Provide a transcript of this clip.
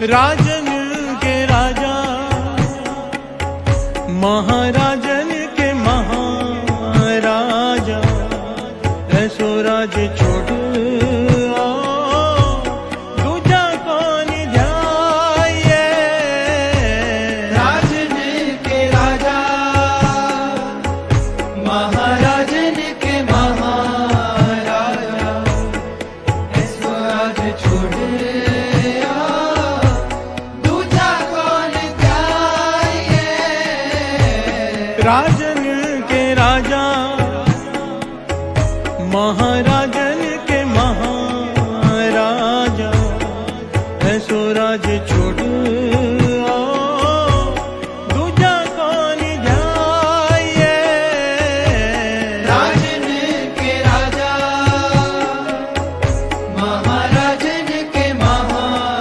राजन के राजा, महाराजन के महाराजा, ऐसो राज छोड़ दूजा कौन ध्याये। राजन के राजा, महाराजन के महाराजा, ऐसो राज छोड़ राजन के राजा, महाराजन के महाराजा, ऐसो राज छोड़